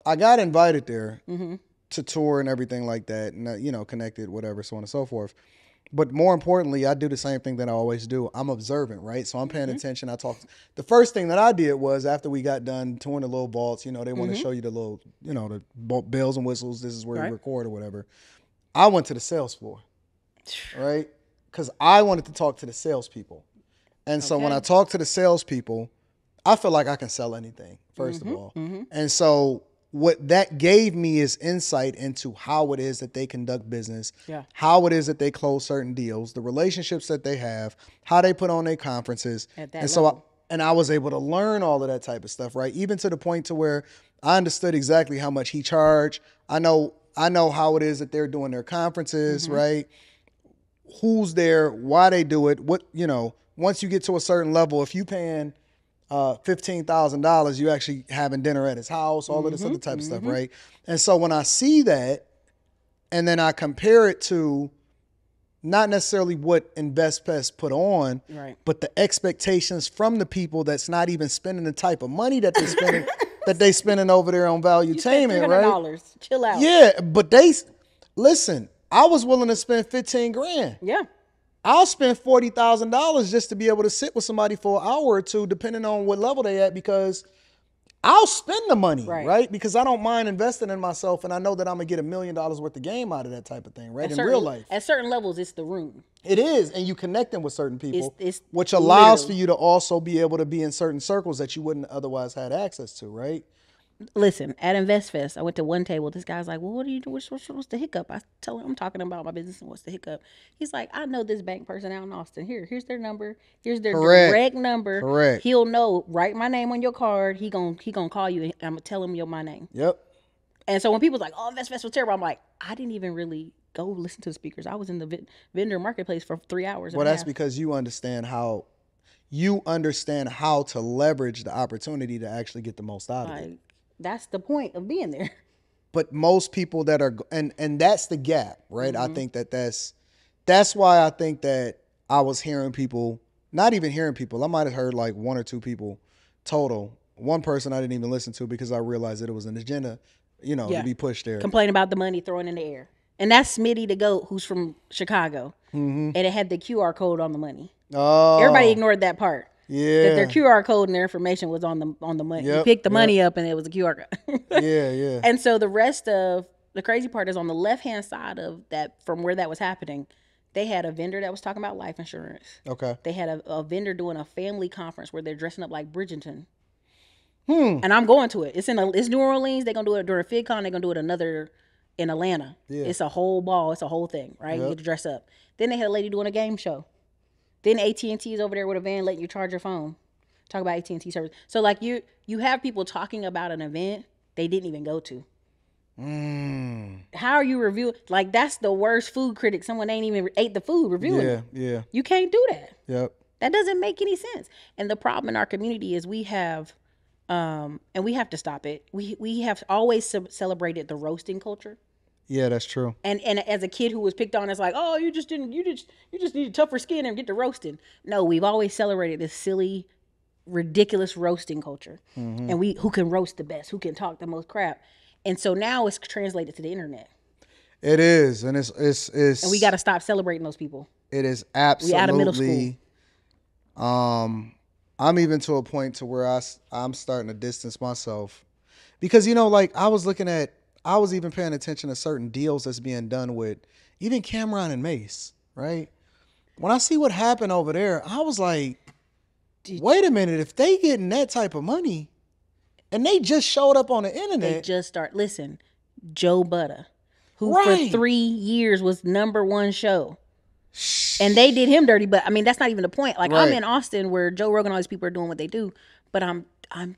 I got invited there to tour and everything like that, and you know, connected, whatever, so on and so forth. But more importantly, I do the same thing that I always do. I'm observant, right? So I'm paying attention. I talk. The first thing that I did was after we got done touring the little vaults, you know, they want to show you the little, you know, the bells and whistles. This is where you record or whatever. I went to the sales floor, right? Because I wanted to talk to the salespeople. And so when I talk to the salespeople, I feel like I can sell anything, first of all. And so what that gave me is insight into how it is that they conduct business, how it is that they close certain deals, the relationships that they have, how they put on their conferences. And so I was able to learn all of that type of stuff, right? Even to the point to where I understood exactly how much he charged. I know how it is that they're doing their conferences, right? Who's there, why they do it, what, you know, once you get to a certain level, if you paying $15,000, you actually having dinner at his house, all of this other type of stuff, right? And so when I see that, and then I compare it to not necessarily what InvestPest put on, but the expectations from the people that's not even spending the type of money that they're spending, that they spending over there on Valuetainment, right? $300. Chill out. Yeah, but listen, I was willing to spend 15 grand. Yeah. I'll spend $40,000 just to be able to sit with somebody for an hour or two, depending on what level they at, because I'll spend the money, right? Because I don't mind investing in myself, and I know that I'm gonna get $1 million worth of game out of that type of thing, right? In real life. At certain levels, it's the room. It is, and you connecting with certain people, which allows for you to also be able to be in certain circles that you wouldn't otherwise had access to, right? Listen, at InvestFest, I went to one table. This guy's like, well, what do you do? What's the hiccup? I tell him I'm talking about my business and what's the hiccup. He's like, I know this bank person out in Austin. Here's their number. Here's their direct number. Correct. He'll know. Write my name on your card. He gonna call you, and I'm gonna tell him my name. Yep. And so when people's like, oh, InvestFest was terrible, I'm like, I didn't even really go listen to the speakers. I was in the vendor marketplace for 3 hours. Well, that's because you understand how to leverage the opportunity to actually get the most out of it. That's the point of being there. But most people that are, and that's the gap, right? I think that's why I think that I was hearing people, not even hearing people. I might have heard like one or two people total. One person I didn't even listen to because I realized that it was an agenda, you know, to be pushed there. Complain about the money thrown in the air. And that's Smitty the GOAT, who's from Chicago. And it had the QR code on the money. Oh. Everybody ignored that part. Yeah. That their QR code and their information was on the money. You picked the money up and it was a QR code. Yeah. And so the rest of the crazy part is on the left-hand side of that, from where that was happening, they had a vendor that was talking about life insurance. Okay. They had a vendor doing a family conference where they're dressing up like Bridgerton. And I'm going to it. It's New Orleans. They're gonna do it during FigCon. They're gonna do it another in Atlanta. Yeah. It's a whole ball. It's a whole thing, right? You get to dress up. Then they had a lady doing a game show. Then AT&T is over there with a van letting you charge your phone. Talk about AT&T service. So like you have people talking about an event they didn't even go to. How are you reviewing? Like that's the worst food critic. Someone ain't even ate the food reviewing it. Yeah. You can't do that. Yep. That doesn't make any sense. And the problem in our community is we have, and we have to stop it. We have always celebrated the roasting culture. Yeah, that's true. And as a kid who was picked on, it's like, oh, you just need tougher skin and get to roasting. No, we've always celebrated this silly, ridiculous roasting culture, and who can roast the best, who can talk the most crap, and so now it's translated to the internet. It is, and it's and we got to stop celebrating those people. It is absolutely. We out of middle school. I'm even to a point to where I'm starting to distance myself, because like I was even paying attention to certain deals that's being done with even Cameron and Mace, right? When I see what happened over there, I was like, wait a minute, if they getting that type of money and they just showed up on the internet. Listen, Joe Budda, who for 3 years was #1 show. And they did him dirty, but I mean, that's not even the point. Like I'm in Austin where Joe Rogan and all these people are doing what they do, but I'm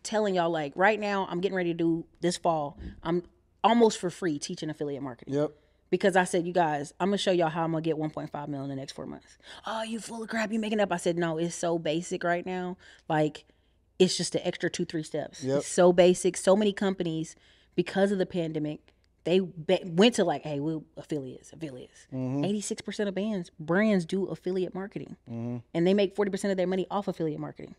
telling y'all, like right now, I'm getting ready to do this fall. I'm almost for free teaching affiliate marketing. Yep. Because I said, you guys, I'm going to show y'all how I'm going to get 1.5 million in the next 4 months. Oh, you full of crap. You making up. I said, no, it's so basic right now. Like, it's just the extra 2-3 steps. Yep. It's so basic. So many companies, because of the pandemic, they went to like, hey, we're affiliates. 86% of brands do affiliate marketing. And they make 40% of their money off affiliate marketing.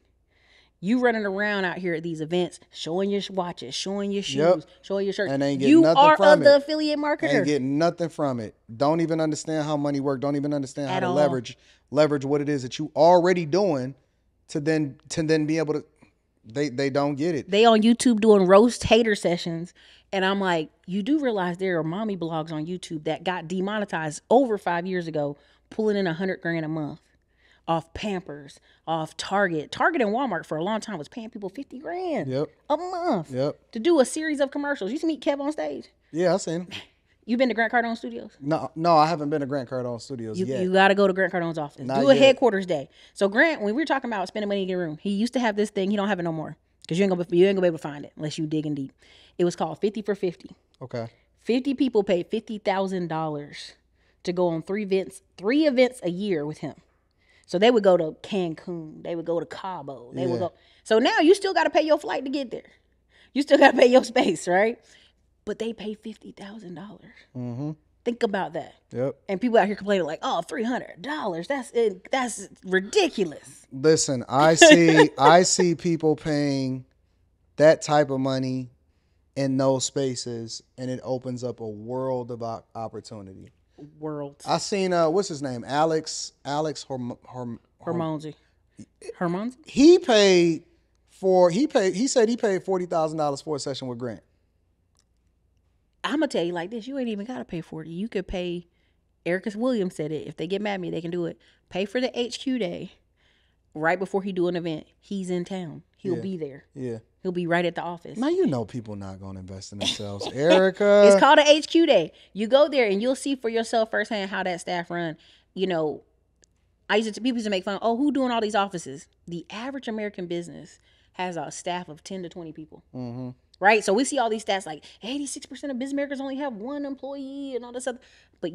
You running around out here at these events, showing your watches, showing your shoes, showing your shirts. And ain't getting you nothing are from the it. affiliate marketer. Ain't getting nothing from it. Don't even understand how money works. Don't even understand how to leverage what it is that you already doing to then be able to. They don't get it. They on YouTube doing roast hater sessions, and I'm like, you do realize there are mommy blogs on YouTube that got demonetized over 5 years ago, pulling in $100,000 a month off Pampers, off Target. Target and Walmart for a long time was paying people $50,000 a month to do a series of commercials. You used to meet Kev on stage. Yeah, I seen him. You been to Grant Cardone Studios? No, I haven't been to Grant Cardone Studios yet. You got to go to Grant Cardone's office. Do a headquarters day. So Grant, when we were talking about spending money in your room, he used to have this thing. He don't have it no more because you ain't gonna be able to find it unless you digging deep. It was called 50 for 50. Okay. 50 people paid $50,000 to go on three events a year with him. So they would go to Cancun. They would go to Cabo. They would go. So now you still got to pay your flight to get there. You still got to pay your space, right? But they pay $50,000. Mm-hmm. Think about that. Yep. And people out here complaining like, "Oh, $300. That's ridiculous." Listen, I see people paying that type of money in those spaces, and it opens up a world of opportunity. I seen what's his name, Alex Hermonzi. He said he paid $40,000 for a session with Grant. I'm gonna tell you like this: you ain't even gotta pay 40. You could pay. Ericka Williams said it. If they get mad at me, they can do it. Pay for the HQ day right before he do an event. He's in town. He'll be there. Yeah. He'll be right at the office. Now you know people not gonna invest in themselves, Ericka. It's called a HQ day. You go there and you'll see for yourself firsthand how that staff run. You know, people used to make fun. Oh, who doing all these offices? The average American business has a staff of 10 to 20 people. Mm-hmm. Right? So we see all these stats like 86% of business makers only have one employee and all this stuff. But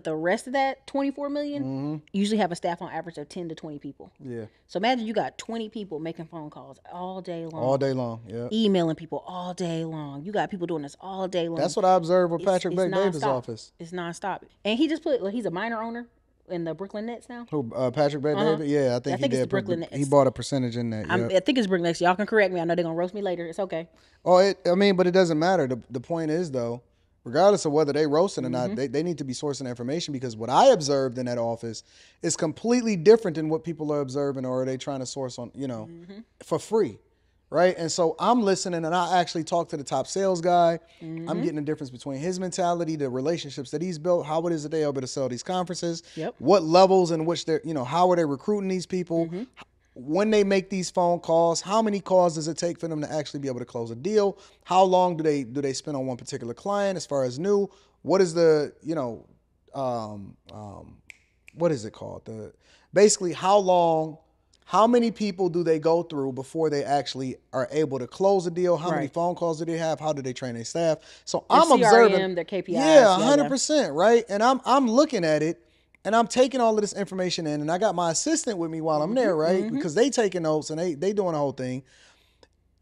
the rest of that 24 million usually have a staff on average of 10 to 20 people. Yeah. So imagine you got 20 people making phone calls all day long. All day long, yeah. Emailing people all day long. You got people doing this all day long. That's what I observed with Patrick Davis' office. It's nonstop. And he just he's a minor owner in the Brooklyn Nets now. Who, Patrick Davis? Yeah, I think he did. It's Brooklyn Nets. He bought a percentage in that. I think it's Brooklyn Nets. Y'all can correct me. I know they're going to roast me later. It's okay. Oh, but it doesn't matter. The point is, though, regardless of whether they roasting or not, they need to be sourcing information, because what I observed in that office is completely different than what people are observing or are they trying to source on, for free. Right. And so I'm listening, and I actually talked to the top sales guy. I'm getting the difference between his mentality, the relationships that he's built, how it is that they're able to sell these conferences, what levels in which they're, how are they recruiting these people, when they make these phone calls, how many calls does it take for them to actually be able to close a deal? How long do they spend on one particular client as far as new? What is the, what is it called? Basically how many people do they go through before they actually are able to close a deal? How many phone calls do they have? How do they train their staff? So I'm CRM, observing their KPIs. Yeah, 100%, right? And I'm looking at it, and I'm taking all of this information in, and I got my assistant with me while I'm there, right? Because they taking notes and they doing the whole thing.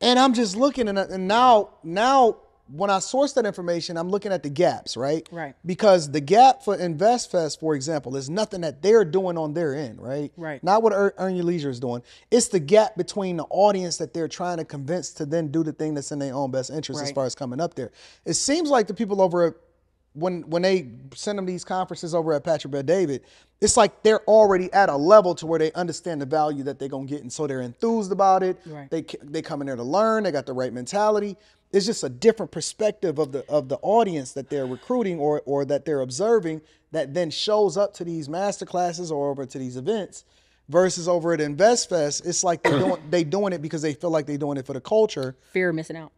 And I'm just looking, and now when I source that information, I'm looking at the gaps, right? Right. Because the gap for InvestFest, for example, is nothing that they're doing on their end, right? Right. Not what Earn Your Leisure is doing. It's the gap between the audience that they're trying to convince to then do the thing that's in their own best interest as far as coming up there. It seems like the people over at, when they send them these conferences over at Patrick Bet-David, it's like they're already at a level to where they understand the value that they're going to get, and so they're enthused about it. Right. They come in there to learn. They got the right mentality. It's just a different perspective of the audience that they're recruiting or that they're observing that then shows up to these master classes or over to these events, versus over at InvestFest. It's like they doing it because they feel like they're doing it for the culture. Fear of missing out.